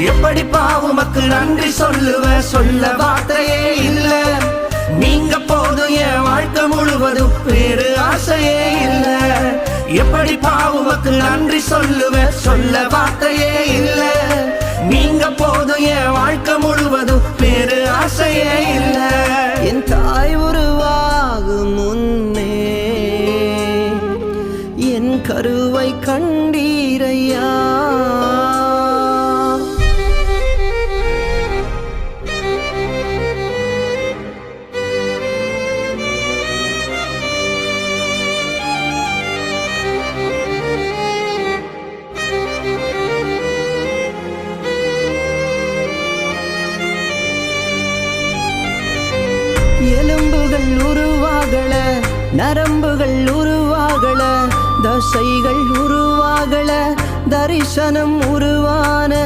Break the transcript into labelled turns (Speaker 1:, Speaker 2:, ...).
Speaker 1: எப்படிப்பா உமக்கு நன்றி சொல்லுவேன், சொல்ல வார்த்தையே இல்ல. நீங்க போதும் என் வாழ்க்கை முழுவதும், வேறு ஆசையே இல்ல. எப்படிப்பா உமக்கு நன்றி சொல்லுவேன், சொல்ல வார்த்தையே இல்ல. நீங்க போதும் என் வாழ்க்கை முழுவதும், வேறு ஆசையே இல்ல.
Speaker 2: என் தாய் உருவாகும் முன்னே என் கருவை கண்டீரையா. எலும்புகள் உருவாகல, நரம்புகள் உருவாகல, தசைகள் உருவாகல, தரிசனம் உருவான